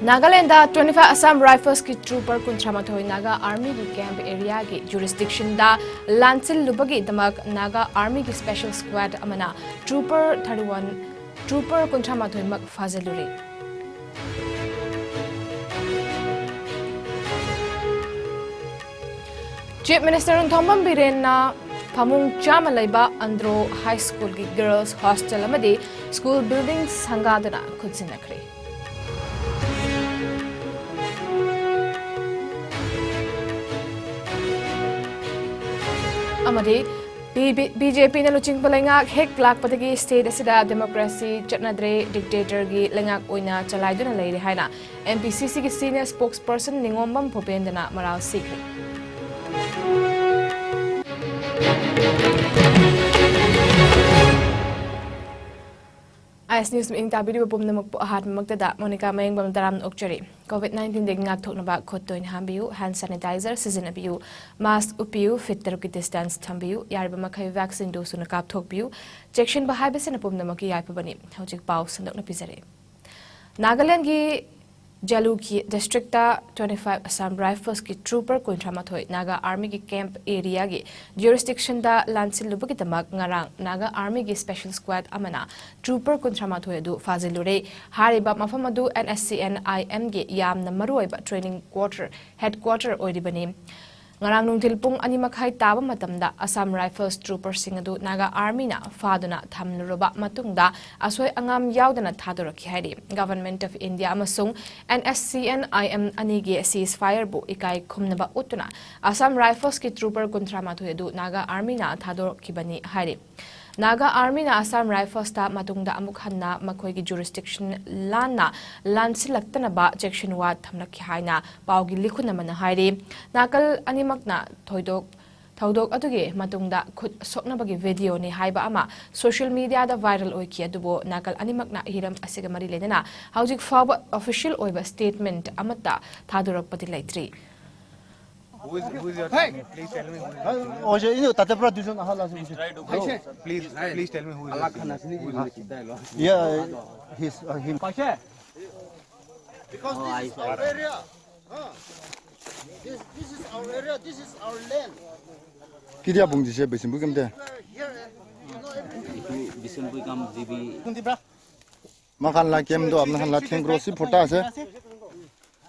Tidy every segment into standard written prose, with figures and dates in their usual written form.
Nagaland 25 Assam Rifles ki trooper kuntramathoi Naga Army ki camp area ki jurisdiction da Lansil Lubagi damak Naga Army ki special squad amana trooper 31 trooper kuntramathoi mak fazeluri. Chief Minister Thombam Biren na Pamung Chamalaiba Andro High School ki girls hostel amadi school building sangadana kutsinakri. Amadi BJP na luching palengak hek lak patagi state asida democracy chatnadre dictator gi lengak oina chalaiduna leire haina MPCC ki senior spokesperson Ningombam Phopendana maral sikri. IS News meeting tabi di bapum namak po ahat magtada Monica MAYENGBAM daram okchari COVID-19 deg ngak thok naba khottoin hambiu hand sanitizer season abiu mask upiu fit ki distance thambiu yarba makhai vaccine dose na kap thok biu section bahai besen apum namak ki yaipa bani hojik pau sandok na pizare Nagaland gi Jaluki district ta 25 Assam Rifles ki trooper kuntramathoi Naga Army ki camp area gi jurisdiction da Lansil Lubagi damak ngarang Naga Army ki special squad amana trooper kuntramathoi adu fazilure hariba mafam adu NSCN IM gi yamna maruiba training headquarter oidibani ngarang nungtil pung ani makhai taba matamda Assam Rifles troopers sing adu Naga Army na faduna thamnuruba matungda asoi angam yaudana thadoraki hairi Government of India amasung NSCN IM anigi ceasefire bu ikai khumnaba utuna Assam Rifles ki trooper kuntramathoi adu Naga Army na thadorkibani hairi Naga Army na Assam Rifles ta matungda amuk hanna makhoi gi jurisdiction lanna lansilaktana ba section wa thamlaki haina pawgi likhuna mana hairi nakal animakna thaudok adugi matungda khut soknabagi video ni haiba ama social media da viral oiki adubo nakal animakna hiram asiga mari lenana haujik fawa official oiba statement amata thadurak pati laitri Who is your team? Please tell me who is your team. Please tell me who is your team. Yeah, he's him. Because this is our area. This is our area. This is our land. Kidia bung dise besim bugam de. Besim bugam jibi. Makan la kem do amna la theng grosi phota ase.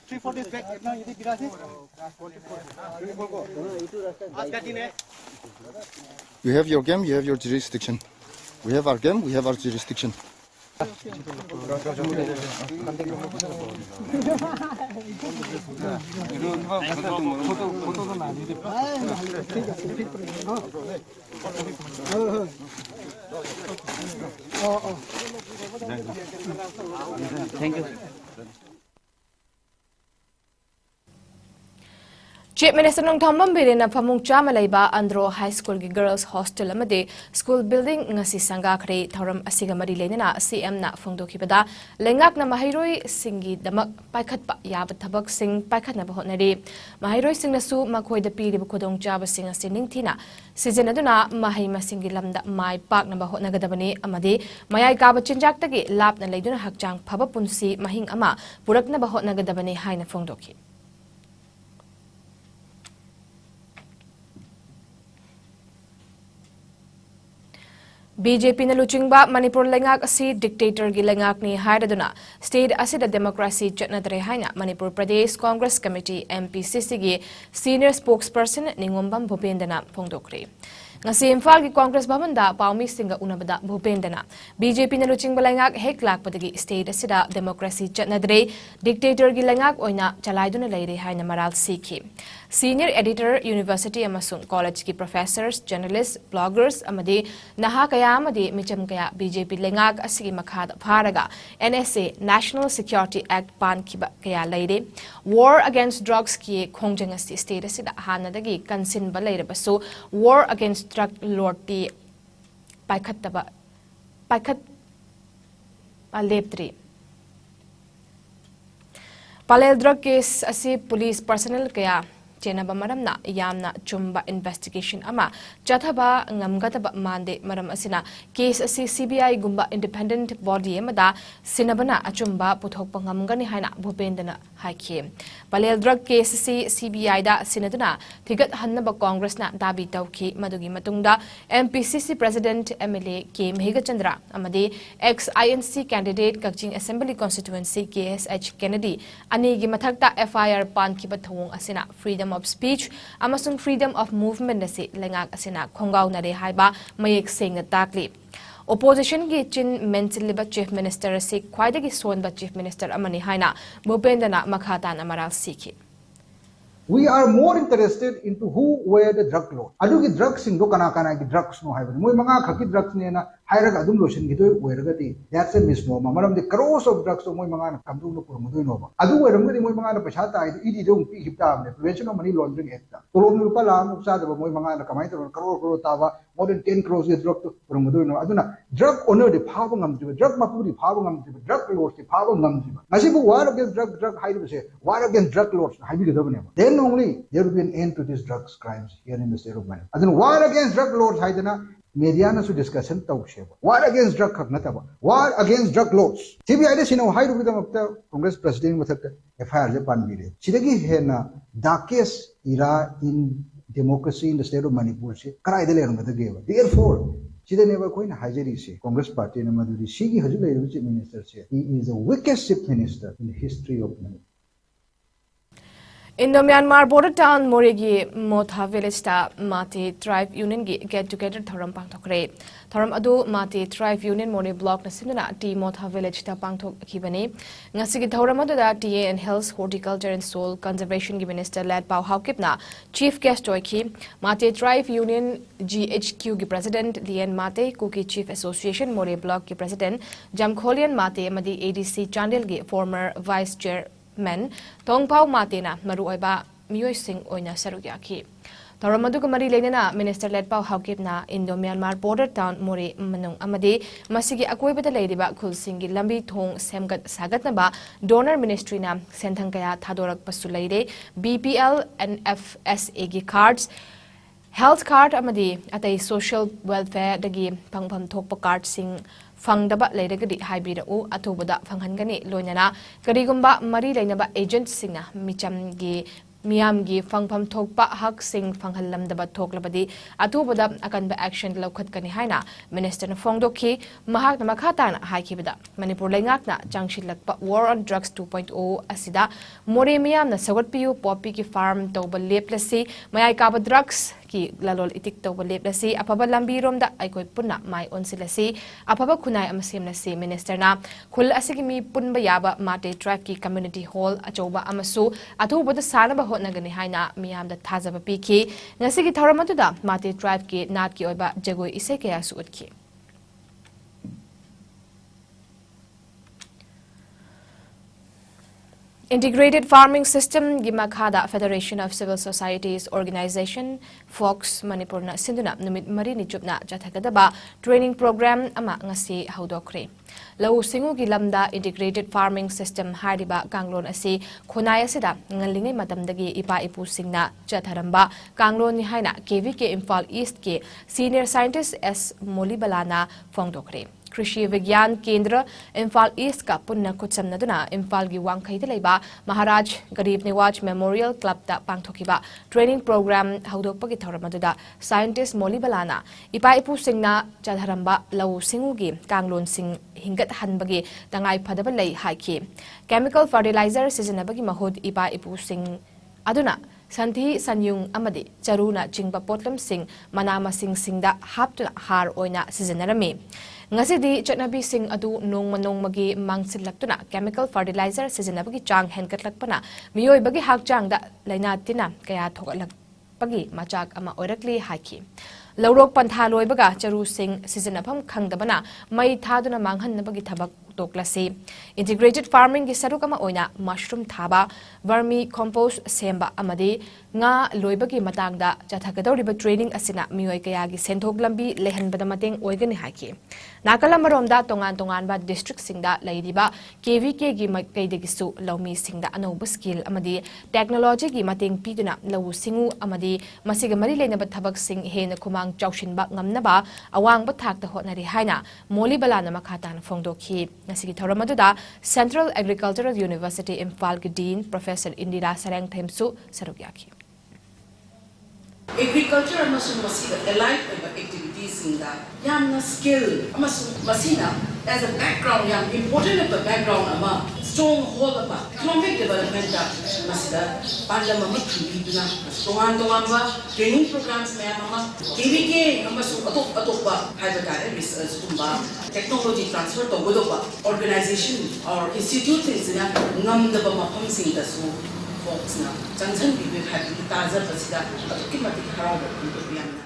3-4 days back. Now you did birasi. You have your game, you have your jurisdiction. We have our game, we have our jurisdiction. Thank you. Chief Minister Thombam Biren na Pamung Chamalaiba Andro High School ki girls hostel amade school building ngasi sangakhre thoram asiga mari lenena CM na phongdokibada lengak na mahiroi singi damak paikhatpa yaba thabak sing paikhatna bahonari mahiroi singnasu makhoi da piri khodong chaba sing asi ningthina season aduna mahai masingi lamda mai pak na bahotna gadabani amade mayai ka bachinjak tagi lap na leiduna hakchang phaba punsi mahing ama purakna bahotna gadabani haina phongdoki BJP na luchingba Manipur lengak asi dictator gi lengak ni haidaduna state asida democracy chatnadre haina Manipur Pradesh Congress Committee MPCC gi senior spokesperson Ningombam Phopendana phongdokre ngasi Imphal gi Congress Bhavan da Paumi Singa unabada Phopendana BJP na luchingba lengak hek lak patagi state asida democracy chatnadre dictator gi lengak oina chalaiduna leire haina maral sikhi Senior Editor University amasung college ki professors journalists bloggers amadi naha kaya amadi micham kaya BJP lengak asigi makhad pharaga NSA National Security Act pan kiba kaya leire war against drugs ki khongjang asti state asida hanadagi kansin ba leire basu war against drug lord ti paikhat aleptri Palel drug case asi police personnel kaya chenaba maramna yamna chumba investigation ama chathaba ngamgataba mande maram asina case asi CBI gumba independent body amada sinabana achumba puthokpa ngamgani haina Bhupendana haikhe palel drug case asi CBI da sinaduna thigat hannaba Congress na dabi tawki madugi matungda MPCC president MLA K Mehegachandra amadi ex INC candidate Kakching Assembly constituency KSH Kennedy ani gi mathakta FIR pan kiba thong asina freedom of speech amasung freedom of movement nasi lengak asina khongau na re haiba mayek sengna takli opposition gi chin menchiliba chief minister asi khwaidagi sonba chief minister amani haina Bhupendana makhatan amaral sikhi. We are more interested into who were the drug lord. Adugi drugs in do kana ki drugs no haiba. Moi manga khaki drugs ne na hairaga adum lotion gi do weragati. That's a misnomer. Maram the crores of drugs moi manga na kamdu no purmudu no ba. Adu weramgadi moi manga na pashata ai idi do pi hipta amne prevention of money laundering act. Tolom rupa la upsa da moi manga na kamai to crore tawa more than 10 crores is drug to purmudu no. Aduna drug owner de phawang amjiba drug mapuri phawang amjiba drug lords de phawang amjiba. Nasibu war against drug haidu se war against drug lords haibi do ne. Then only there will be an end to these drugs crimes here in the state of Manipur. Adun war against drug lords haidana media na su discussion tawsheba. War against drug khagnataba. War against drug lords. CBI de sino haidu bidam apta Congress president mathak FIR je pan bide. Sidagi hena darkest era in democracy in the state of Manipur se karai de le ngada. Therefore Chida never coin hajari se Congress party na maduri sigi hajula chief minister se. He is the weakest chief minister in the history of Manipur. Indo-Myanmar border town Moregi Motha village ta Mati Tribe Union gi get together thoram pangthokre thoram adu Mati Tribe Union Mone block na sinuna T Motha village ta pangthok khibani ngasi gi thoram adu da TA and Health Horticulture and Soil Conservation gi minister led Pau Haukipna chief guest toiki Mati Tribe Union GHQ gi president Lien Mate Kuki Chief Association More block gi president Jamkholian Mate amadi ADC Chandel gi former vice chair men Tongpau Matena Maruiba Mui Sing Oina Saruyaki. Taramadu Mari Lena, Minister led Pau Haukipna, Indo-Myanmar border town Muri Manung Amade, Masigi Akwebata Ladybak Kulsingi Lambi Tong Semgat Sagatnaba, Donor Ministry na Sentankaya Tadorak Pasulaide, BPL and FSAG cards. Health card amadi at a social welfare dagi pangpam thokpa card sing fangdaba lairagadi hybrid u atubada fanghangani loinana karigumba mari lainaba agent singa michamgi Miamgi fangpam thokpa hak sing fanghalamdaba thoklabadi atubada akanba action laukhatkani haina minister na fongdokhi mahak na makhatan haikibada Manipur laingakna jangshilakpa war on drugs 2.0 asida more miam na sawatpiu poppy ki farm tawba leplasi mayai kaba drugs ki lalol itik tawba leplasi apaba lambi romda aikoi punna mai onsilasi apaba kunai amasemnasi minister na khul asigi mi punba yaba mate tribe ki community hall achoba amasu atubada sanaba nagani haina miyam da thazaba piki ngasi ki thoramatu da mate tribe ki nat ki oiba jagoi ise kaya su utki Integrated Farming System Gimakhada Federation of Civil Societies Organization Fox Manipur na sinduna numit mari ni chupna jathagadaba training program ama ngasi haudokre lau singu gi lamda Integrated Farming System hariba kanglon asi khonai asida ngalingai matamdagi ipa ipu singna jatharamba kanglon ni haina KVK Imphal East ke Senior Scientist S Molibalana fongdokre Krishi Vigyan Kendra Imphal East ka punna kutsamnaduna Imphal gi wangkhai de leiba Maharaj Garib Niwaj Memorial Club da pangthokiba training program haudokpagi thoramadda scientist Molibalana ipa ipu singna jadharamba lau singu gi kanglon sing hingat hanbagi tangai phadaba lei haiki chemical fertilizer sizinabagi mahud ipa ipu sing aduna Santi Sanyung Amadi Charuna Chingba Potlam Sing Manama Sing Singda Haptuna Har Oina Sizinarami Ngasidi Chatnabi Sing Adu Nong Manong Magi Mangsilaktuna Chemical Fertilizer Sizinabagi Chang Henkatlakpana Miyoi Bagi Hakjang da Lainatina Kaya Thokalak Bagi Machak Ama Orakli Haki Laurok Panthaloi Baga Charu Sing Sizinapam Kangdabana Mai Thaduna Manghan Nabagi Tabak ꯇꯣꯛꯂꯁꯤ integrated farming gi saruk ama oina mushroom thaba vermi compost semba amadi nga loibagi matangda chathagadoriba training asina mioi kaya gi senthok lambi lehanbada mateng oigani haki nakala maromda tongan tongan ba district singda lairiba kvk gi maikaidagi su lawmi singda anoba skill amadi technology gi mateng piduna lawu singu amadi masiga mari leinaba thabak sing hena kumang chawshinba ngamnaba awangba thakta hotnari haina moli balana makhatan phongdokhi nasigi thoramaduda Central Agricultural University Imphal gi Dean Professor Indira Sarang Themsu sarugyaki agriculture amasung masida allied activities inda yamna skill amasung masina as a background yam important of the background ama strong hold of economic development da masida parliament khibiduna strong ba training programs me ama kvk amasung atop ba haibata research kumba technology transfer to godoba organization or institutes ina ngamda ba mafam sing da su folks na changchan bi happy taza basida atokimati haraba kuntopiana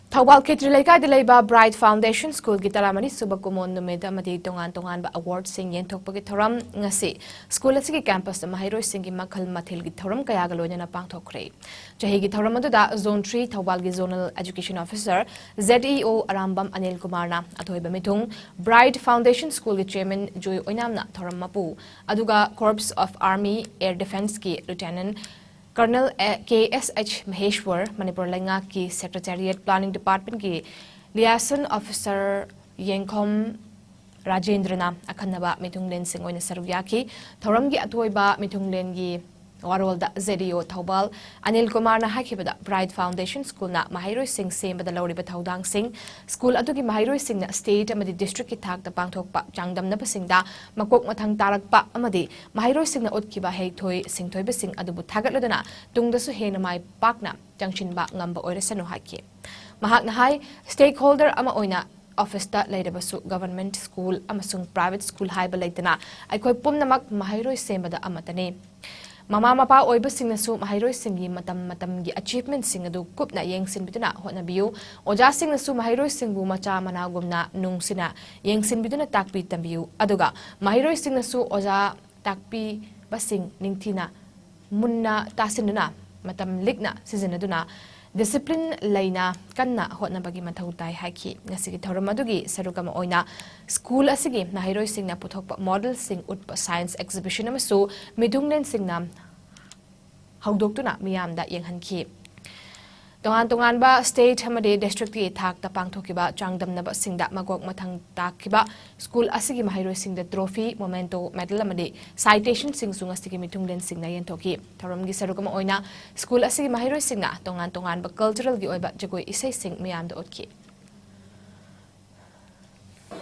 Thawal Kitrileka Deleba Bright Foundation School Gitaramani Subakumon Numeda Madi Tongan Tongan ba award sing yen tokpagi thoram ngasi school asigi campus da mahiro singi makhal mathil gi thoram kaya galonya na pangthokre jahi gi thoram da zone 3 Thawal gi zonal education officer ZEO Arambam Anil Kumar na athoiba mithung Bright Foundation School gi chairman Joy Oinamna thoram mapu aduga Corps of Army Air Defense ki Lieutenant Colonel KSH Maheshwar, Manipur Lenga ki Secretariat Planning Department ki Liaison Officer Yengkom Rajendrana Akhanaba Mithunglen Singoina Sarugyaki, Thoramgi Atoiba Mithunglen gi Warolda ZDO Thawbal, Anil Kumar na hakibada Bright Foundation School na Mahiroi Singh Sem bada Lauriba Thawdang Singh, School Adugi Mahiroi Singh na State amadi District ki Thak da Pangthok pa Changdam na Pasing da Makok Mathang Tarak pa amadi Mahiroi Singh na Utkiba Heithoi Singh Thoi Basing Adubu Thagatlodana Tungda su Hena Mai Pakna Jangshin ba Ngamba Oiresano haki. Mahak na hai stakeholder ama oina office ta leidabasu government school amasung private school haiba leitana aikoi pumnamak Mahiroi Sem bada amatane. Mama mapa oiba singnasu mahiroi singi matam gi achievement singadu kupna yengsin bituna hotnabiu oja singnasu mahiroi singbu macha managumna nungsina yengsin bituna takpi tambiu aduga mahiroi singnasu oja takpi basing ningthina munna tasinuna matam ligna sizinaduna discipline laina kanna hotnabagi mathau tai haki ngasigi thoramadugi sarugama oina school asigi nahiroi singna puthokpa model sing utpa science exhibition amasu midunglen singna haudokuna miyamda yenghanki tongan ba state hamade district ki thak ta pangthokiba changdamnaba singda magok mathang takiba school asigi mahiroi singda trophy memento medal amade citation singsunga asigi mitunglen singna yentoki thoramgi sarugama oina school asigi mahiroi singna tongan ba cultural gi oiba jagoi isai sing miyamda otki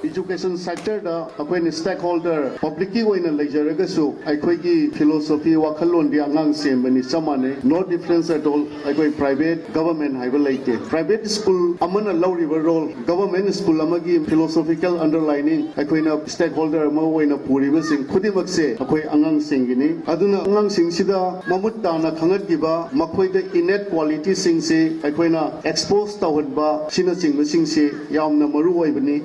Education sector da akoi stakeholder public ki oina leisure su akoi ki philosophy wakhalon di angang sembani samane no difference at all akoi private government haiba laite private school amana lawri role government school amagi philosophical underlining akoi na stakeholder ma oina puri ba sing khudimak se akoi angang singini aduna angang sing sida mamut ta na khangat giba makhoi da innate quality sing se akoi na expose tawad ba sina sing sing se yamna maru oibani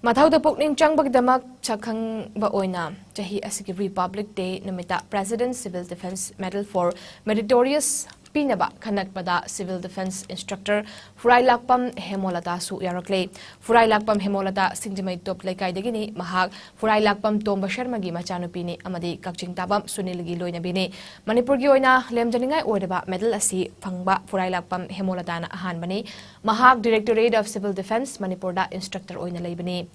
Mathau da pokning changbagdamak chakhang ba oina jahi asigi Republic Day numita President Civil Defense Medal for Meritorious Pinaba Kanakpada Civil Defense Instructor Furai Lakpam Hemolata su yarakle Furai Lakpam Hemolata Singjimai top laikai dagini mahak Furai Lakpam Tomba Sharma gi machanupini amadi kakching tabam Sunil gi loina bini Manipur gi oina lemjaningai oidaba medal asi phangba Furai Lakpam Hemolata na ahan bani mahak Directorate of Civil Defense Manipur da instructor oina leibani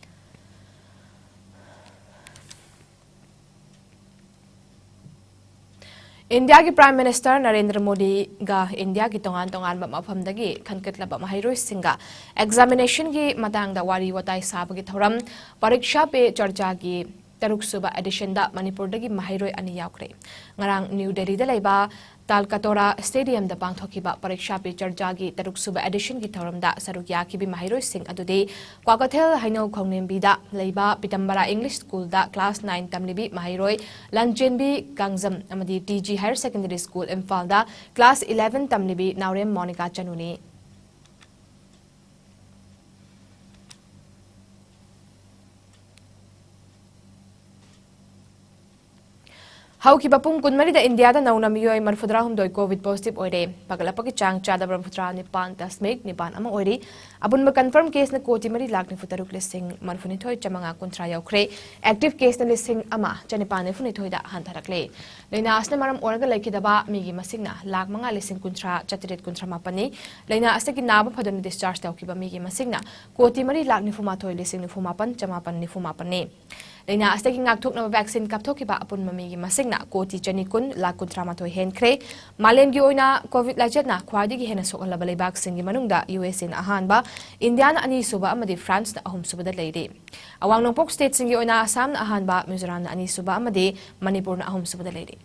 India ki Prime Minister Narendra Modi ga India ki tongan ba mafamdagi khankatlaba mahiroi singa examination gi matangda wari watai sabagi thoram pariksha pe charcha gi taruk suba edition da Manipur dagi mahiroi ani yaukre ngarang New Delhi da laiba Talkatora Stadium da pangthokiba pariksha pe charcha gi taruk suba edition gi thoram da sarukya ki bi mahiroi sing adude Kwakathel Haino Khongnembi da laiba Pitambara English School da class 9 tamlibi mahiroi Lanjenbi Gangjam amadi TG Higher Secondary School Imphal da class 11 tamlibi Naurem Monica Chanuni Hauki bapung kunmarida India da nauna miyoi marfudra humdoi COVID positive oire pagalapaki chang chada brahmputra nipan tasmik nipan amang oire abunba confirm case na koti mari lakni futaruk lising marfunithoi chamanga kontra yaukre active case na lising ama chanipan funithoi da hantarakle leina asna maram oraga laikidaba migi masingna lak manga lising kontra chatiret kontra mapani leina asaki naba phadon discharge taukiba migi masingna koti mari lakni fumathoi lising ni fumapan chamapan ni fumapani leina astagi ngakthok na vaccine kapthokiba apun mamigi masingna koti chanikun lakun tramathoi henkre malemgi oina covid lajatna khwadigi hena sokalaba leibak singi manungda USA na ahanba India na ani suba amadi France na ahum suba da leide awang nongpok state singi oina Assam na ahanba Mizoram na ani suba amadi Manipur na ahum suba da leide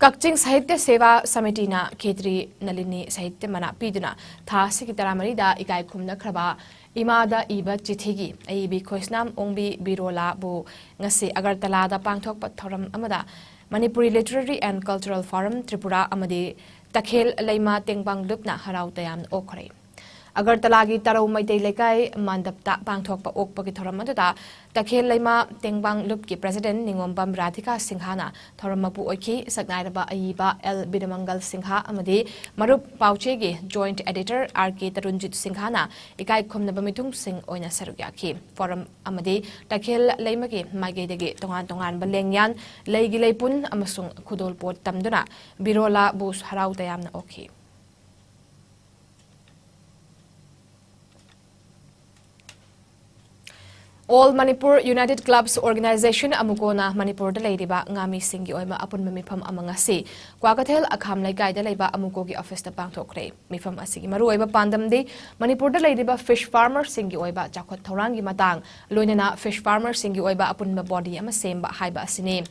Kakching Sahitya Seva Samiti na Ketri Nalini Sahitya Mana Piduna Tha Sikitaramari da Ikai Khumna Kraba Imada Iba Chithigi Aibi Khoisnam Ongbi Birola Bu Ngasi Agartala da Pangthok Pathoram Amada Manipuri Literary and Cultural Forum Tripura Amadi Takhel Leima Tengbang Lupna Harau Tayam Okhre Agartalagi Tarau Maitei Lekai Mandapta Pangthok Okpaki Thoramada Takhel Leima Tengbang Lupki President Ningombam Radhika Singhana Thoramapu Oiki Sagnaraba Aiba L Bidamangal Singha Amadi Marup Pauchegi Joint Editor RK Tarunjit Singhana Ikai Khumnabamitung Singh Oina Sarugyaki Forum Amadi Takhel Leimagi Magedegi Tongan Tongan Balengyan Leigi Leipun Amasung Kudol Port Tamduna Birola Bus Harau Tayamna Oki All Manipur United Clubs Organization Amukona Manipur da leidiba ngami singi oima apun mifam amangasi Kwakathel akham laikai da leiba amuko gi office da pangthokre mifam asigi maru oiba pandam de Manipur da leidiba fish farmer singi oiba chakhot thorang gi matang loinana fish farmer singi oiba apun ma body ama semba haiba asine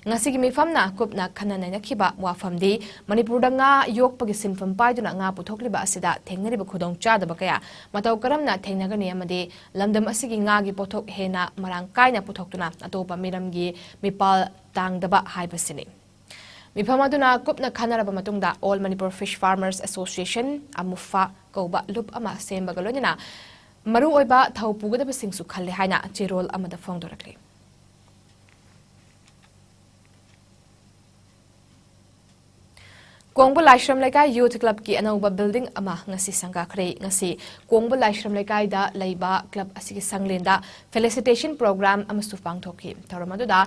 ngasi gi mifam na kupna khanana na khiba wafam de Manipur da nga yok pagi sinfam paiduna nga puthokliba asida thengnariba khudong chada bakaya mataw karamna thengnagani amade lamdam asigi nga gi pothok hena marang kaina puthokuna atopa miramgi mipal tangdaba haibasini Mipamaduna kupna khanaraba matungda All Manipur Fish Farmers Association amufa koba lup ama semba galonina maru oiba thaupuga da singsu khalle haina cherol amada fongdorakle Kongbo Laishram Laikai Youth Club ki anauba building ama ngasi sangka kre ngasi Kongbo Laishram Laikai da laiba club asigi sanglenda felicitation program amasu pangthoki tharamadu da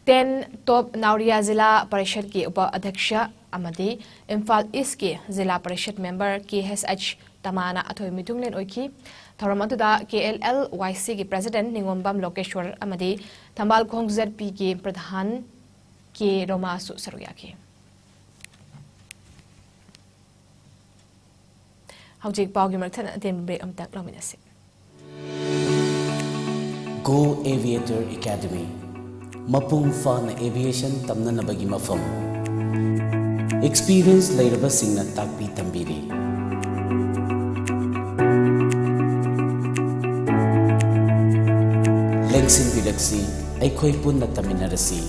10 top Nauria Zilla Parishad ki upa adhyaksha amadi Imphal East ki Zilla Parishad member KSH Tamana athoi mitunglen oiki tharamadu da KLLYC ki president Ningombam Lokeshwar amadi Thambal Khong ZP ki pradhan ki Romasu Saruyaki Howjik Paugi Martan then break on that luminous. Go Aviator Academy Mapung Fan Aviation Tamna Nabagi Mafam Experience Lairaba Singna Takpi Tambiri Lengsin Bidaksi Aikoi Punna Taminarasi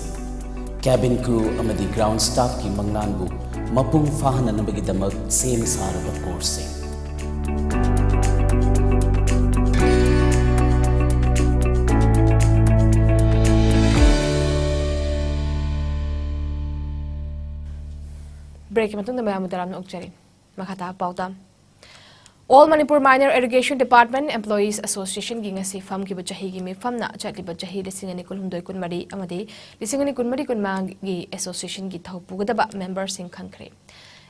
Cabin crew amadi ground staff ki Mangnanbu Mapung Fahana Nabagi Damak same Saraba course Break matung na mayamudaram na ukjari. Makata pauta. All Manipur Minor Irrigation Department Employees Association gi ngasi fam ki bachahi gi mi fam na chati bachahi lisingani kulhumdoi kunmari amadi lisingani kunmari kunma gi association gi thaupu gadaba member sing khankre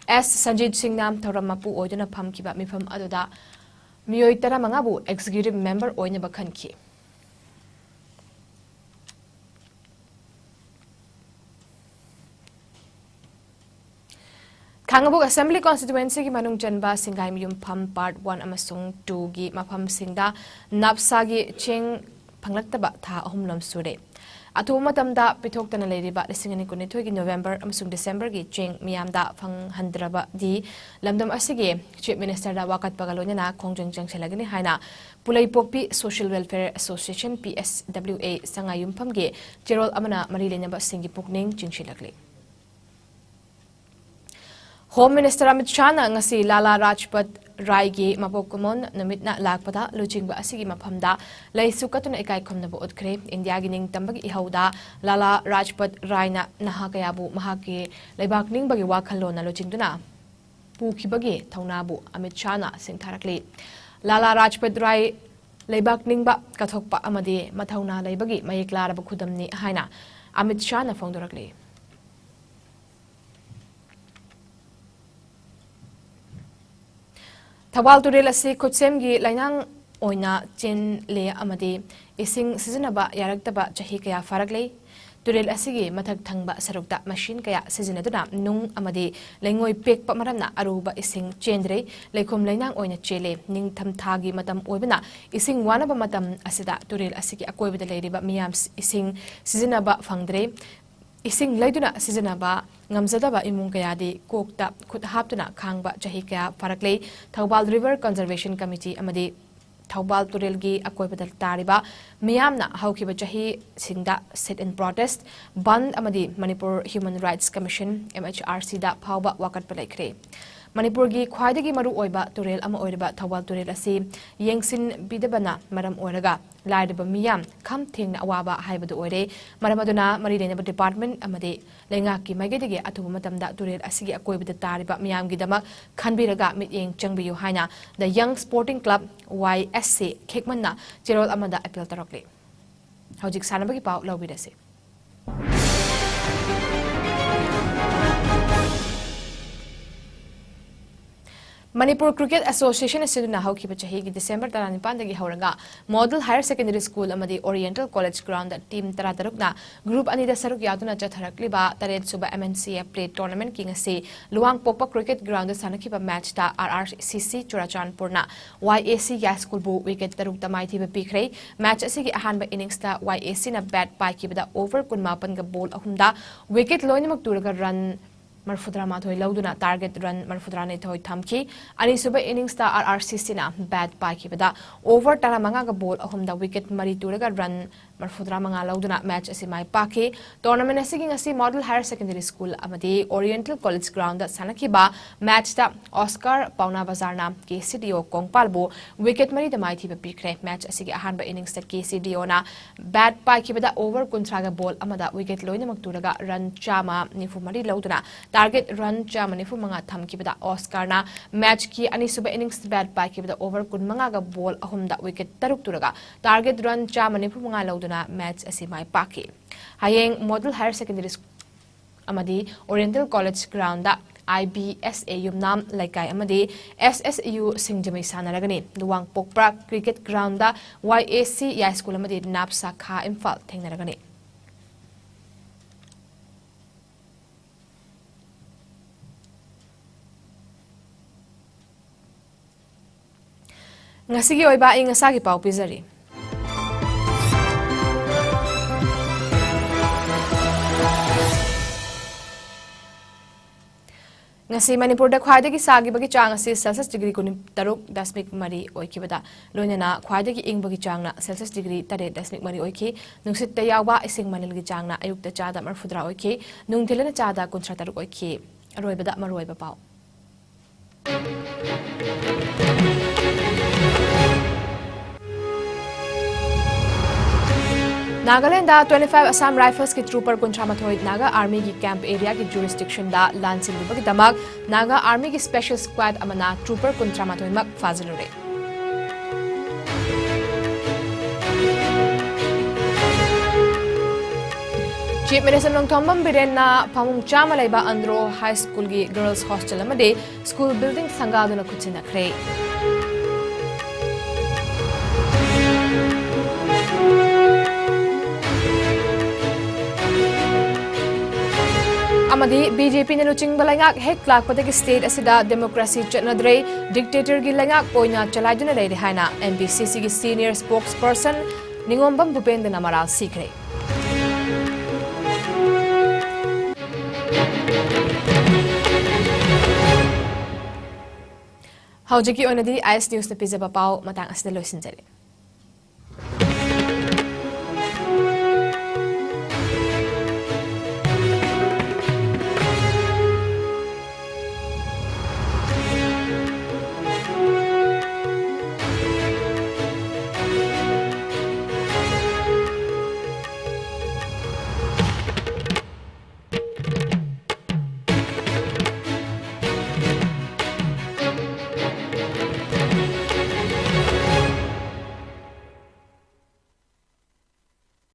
S Sanjit Singh nam thoramapu oiduna fam ki ba mi fam aduda miyoi tara mangabu executive member oina ba khanki Kangabuk Assembly Constituency ki manung janba singai miyum pham part 1 amasung 2 gi mapham singda napsa gi cheng phanglaktaba tha ahumlam sure atu matamda pithoktana leiriba lisingani kunithoi gi November amasung December gi cheng miyamda phang handraba di lamdam asigi Chief Minister da wakat pagalonyana khongjang changselagani haina pulai pokpi Social Welfare Association PSWA sangayum phamge cherol amana mari lenaba singi pukning chingsilakli Home Minister Amit Shah na ngasi Lala Rajpat Rai gi mapokumon namit na lakpada luchingba asigi maphamda laisu katuna ikai khomna bo utkre India gi ning tambagi ihauda Lala Rajpat Rai na nahakayabu mahaki leibak ning bagi wakhalona luchingduna pukibagi thaunabu Amit Shah na singtharakli Lala Rajpat Rai leibak ningba kathokpa amadi mathauna leibagi mayeklaraba khudamni haina Amit Shah na phongdorakli Thawal turel asi khotsem gi lainang oina chen le amadi ising sizinaba yaraktaba chahi kaya faraklei turel asigi mathak thangba sarukta machine kaya sizinaduna nung amadi lengoi pekpa maramna aruba ising chendre leikhom lainang oina chele ningtham thagi matam oibna ising wanaba matam asida turel asigi akoibada leiriba miyam ising sizinaba phangdre Ising laiduna sizinaba ngamzadaba imung kayadi kokta khut haptuna khangba chahi kaya faraklei Thawbal River Conservation Committee amadi Thawbal Turelgi akoibadal tariba miyamna haukiba chahi singda sit in protest band amadi Manipur Human Rights Commission MHRC da phawba wakat palaikre Manipur gi khwaidagi maru oiba turel ama oiraba Thawbal Turel asi yengsin bidabana maram oiraga laidaba miyam kham thengna awaba haibadu oire maramaduna mari lenaba department amade lengaki maigedege atuba matamda turel asigi akoibada tariba miyam gi dama khanbiraga mityeng changbiyu haina the Young Sporting Club YSC khekmanna cherol amada appeal tarakle hojik sanabagi pau lawbirase Manipur Cricket Association asiduna haukiba chahi gi December 19 dagi hauranga Model Higher Secondary School amadi Oriental College Ground da team 13 na group ani da saruk yaduna chatharakliba taret suba MNCF play tournament king ase luang pokpa cricket ground da sanakiba match da RRCC Churachandpur na YAC ya school bu wicket taruk tamai thiba pikre match asigi ahanba innings da YAC na bat pai kibada over 18 ga ball ahumda wicket loinamak turaga run Marfudra Mathoi Lauduna target run Marfudra Nethoi Thamki Ani Suba innings ta RRCC na bat Paki Bada over Taramanga ball ahumda wicket Mari Turaga run Marfudra Manga Lauduna match Asimai Paki tournament assiging asi Model Higher Secondary School Amadi Oriental College Ground Sanakiba match ta Oscar Pauna Bazarna KCDO Kongpalbo wicket Mari the Mighty Pikre match asigi ahanba innings ta KCDO na bat Paki Bada over Kuntraga ball Amada wicket Loina Makturaga run Chama Nifu Mari Lauduna target run Germany fu manga tham kibada Oscar na match ki ani suba innings bat by kibada over kun manga ga ball ahumda wicket taruk turaga target run Germany fu manga lauduna match asimai paki hayeng Model Higher Secondary amadi Oriental College Ground da IBSA yumnam laikai amadi SSU singjamai sanaragani luwang pokpra cricket ground da YAC ya school amadi napsa kha Imphal thengnaragani Ngasigi oiba ing asagi pau pizari. Ngasi Manipur da khwaidagi sagi bagi chang asi Celsius degree kun 3.3 oikibada loinana khwaidagi ing bagi chang na Celsius degree 3.3 oiki nungsit ta yawa ising manil gi chang na ayuk ta chada marfudra oiki nungthilana chada 13 oiki aroibada maroiba pau Nagaland da 25 Assam Rifles ki trooper Kuntramathoi Naga Army ki camp area ki jurisdiction da Lansing bagi damag Naga Army ki special squad amana trooper Kuntramathoi mak fazilure Chief Minister Nongthombam Biren na Pamung Chama Laiba Andro High School ki girls hostel amade school building sangaduna kutsina kre Amadi BJP ne luching balangak hek lak pataki state asida democracy chatnadre dictator gi langak oina chalaiduna leire haina NBCC gi senior spokesperson Ningombam Bhupendra Namaral sikre Haujiki oina di IS News na pizza papau matang asida loisinjare